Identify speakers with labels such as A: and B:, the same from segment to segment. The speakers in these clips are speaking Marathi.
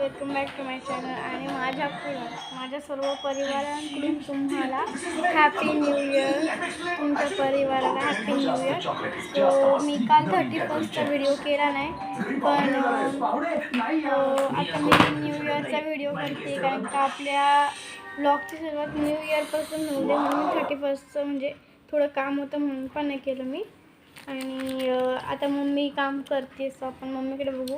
A: Welcome back to my channel. आणि माझ्या सर्व परिवारांकडून तुम्हाला हॅपी न्यू इयर. तुमच्या परिवाराला हॅपी न्यू इयर. सो मी काल 31st व्हिडिओ केला नाही, पण आता मी न्यू इयरचा व्हिडिओ करते, कारण का आपल्या ब्लॉगची सुरुवात न्यू इयरपासून होऊ दे म्हणून 31st म्हणजे थोडं काम होतं म्हणून पण नाही केलं मी. आणि आता मम्मी काम करते, सो आपण मम्मीकडे बघू.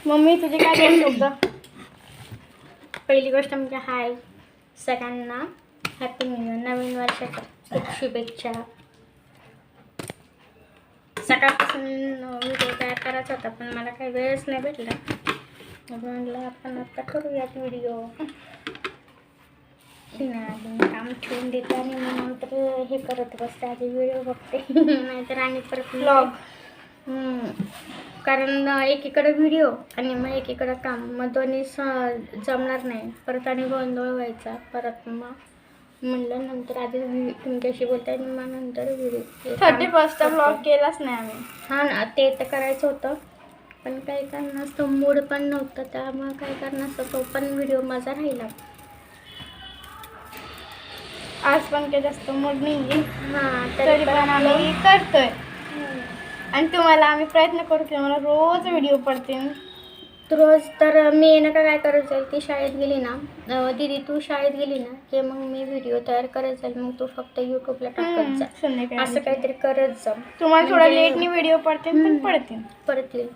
A: मम्मी तुझे काय दोन शब्द?
B: पहिली गोष्ट म्हणजे हाय सगळ्यांना, हॅपी न्यू इयर, नवीन वर्षाच्या खूप शुभेच्छा. सकाळपासून व्हिडिओ तयार करायचा होता, पण मला काही वेळच नाही भेटला. म्हटलं आपण आता करूयात व्हिडिओ. काम ठेवून देते आणि मग नंतर हे करत बसते, आधी व्हिडिओ बघते नाहीतर आणि परत
A: व्लॉग.
B: कारण एकीकडे व्हिडिओ आणि मग एकीकडे काम, मग दोन्ही जमणार नाही, परत आणि गोंधळ व्हायचा. परत मग म्हणलं नंतर आधी तुमच्याशी बोलते आणि मग नंतर व्हिडिओ.
A: 31st व्लॉग केलाच नाही आम्ही.
B: हां ना, ते तर करायचं होतं, पण काही कारणास्तव मूड पण नव्हतं, त्यामुळे काही कारणास्तव तो पण व्हिडिओ माझा राहिला.
A: आज पण काही जास्त मूड नाही.
B: हां,
A: तरी पण आम्ही करतोय आणि तुम्हाला आम्ही प्रयत्न करू की मला रोज व्हिडिओ पडतील.
B: रोज तर मी नका काय करत जाईल, ती शाळेत गेली ना, दीदी तू शाळेत गेली ना की मग मी व्हिडिओ तयार करत जाईल, मग तू फक्त यूट्यूबला टाकत जा,
A: संध्याकाळी
B: असं काहीतरी करत जा.
A: तुम्हाला थोडा लेटनी व्हिडिओ पडतील, पण
B: पडतील.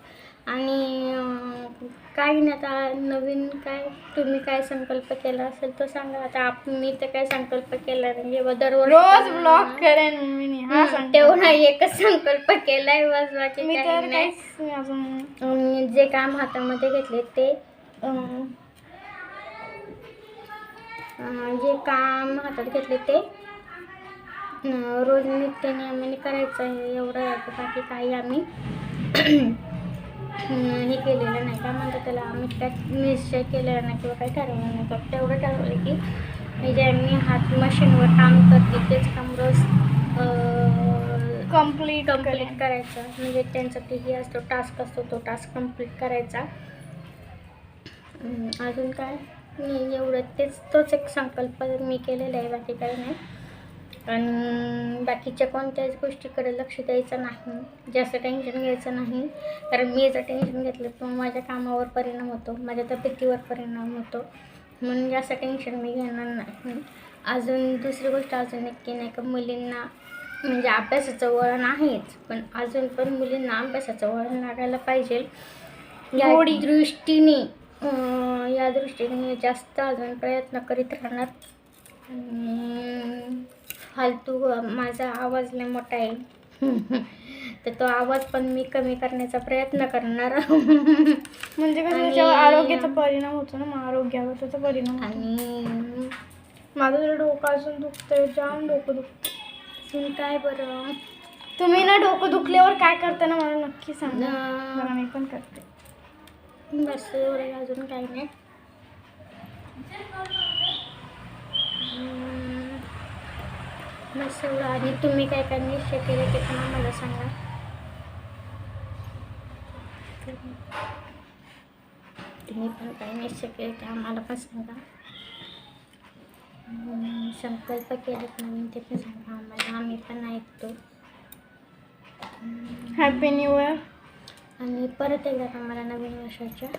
B: आणि काही नाही, आता नवीन काय तुम्ही काय संकल्प केला असेल तर सांगा. आता मी तर काय संकल्प केला नाही, दरवर्षी
A: रोज ब्लॉग करेन मी.
B: तेवढा एकच संकल्प केलाय बस, बाकी
A: मी
B: काही
A: तर
B: नाही.
A: काहीच अजून
B: जे काम हातामध्ये घेतले ते जे काम हातात घेतले ते रोज नित्य नियमाने करायचं आहे, एवढं आहे. बाकी काही आम्ही हे केलेलं नाही, काय म्हणतात त्याला, आम्ही काय निश्चय केलेला नाही किंवा काही ठरवलं नाही. फक्त एवढं ठरवलं की जे मी हात मशीनवर काम करते तेच काम रोज कंप्लीट करायचं. म्हणजे त्यांचा हे असतो, टास्क असतो, तो टास्क कंप्लीट करायचा. अजून काय नाही, एवढं तोच एक संकल्प मी केलेला आहे, बाकी काही नाही. आणि बाकीच्या कोणत्याच गोष्टीकडे लक्ष द्यायचं नाही, जास्त टेन्शन घ्यायचं नाही, कारण मी जर टेन्शन घेतलं तर माझ्या कामावर परिणाम होतो, माझ्या तब्येतीवर परिणाम होतो, म्हणून जास्त टेन्शन मी घेणार नाही. अजून दुसरी गोष्ट अजून नक्की नाही का, मुलींना म्हणजे अभ्यासाचं वळण आहेच, पण अजून पण मुलींना अभ्यासाचं वळण लागायला पाहिजे. या दृष्टीने जास्त अजून प्रयत्न करीत राहणार. फालतू माझा आवाज लय मोठा आहे तर तो आवाज पण मी कमी करण्याचा प्रयत्न करणार.
A: म्हणजे कसं त्याच्यावर आरोग्याचा परिणाम होतो ना, मग आरोग्यावर त्याचा परिणाम. आणि माझं जर डोकं अजून दुखतंय, जाम डोकं दुखतं.
B: काय बरं,
A: तुम्ही ना डोकं दुखल्यावर काय करता ना मला नक्की सांगा, मी पण करते.
B: बस एवढं, अजून काही नाही. बस एवढं. आणि तुम्ही काय काय निश्चय केले ते पण आम्हाला सांगा. तुम्ही पण काय निश्चय केले ते आम्हाला पण सांगा. संकल्प केलेत नवीन ते पण सांगा आम्हाला, आम्ही पण ऐकतो.
A: Happy new year.
B: आणि परत एकदा आम्हाला नवीन वर्षाच्या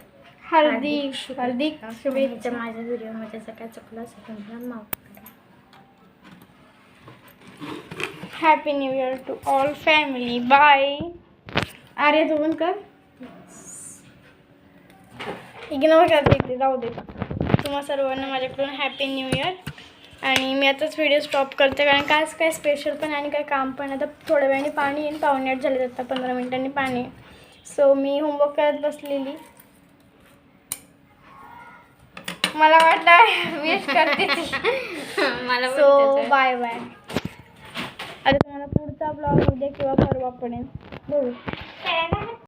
A: हार्दिक शुभेच्छा.
B: माझ्या व्हिडिओमध्ये जर काय चुकलं असेल तर मला माफ करा.
A: Happy new year to all family. Bye. अरे तू पण कर, इग्नोर करते ते, जाऊ दे. तुम्हा सर्वांना माझ्याकडून हॅपी न्यू इयर. आणि मी आताच व्हिडिओ स्टॉप करते, कारण काय स्पेशल पण आणि काय काम पण. आता थोड्या वेळाने पाणी येईल, 7:45 झाले, आता 15 मिनिटांनी पाणी. सो मी होमवर्क करत बसलेली, मला वाटलं विश करते
B: मला.
A: So bye bye. आता तुम्हाला पुढचा ब्लॉग उद्या किंवा परवा पडेल, बघू.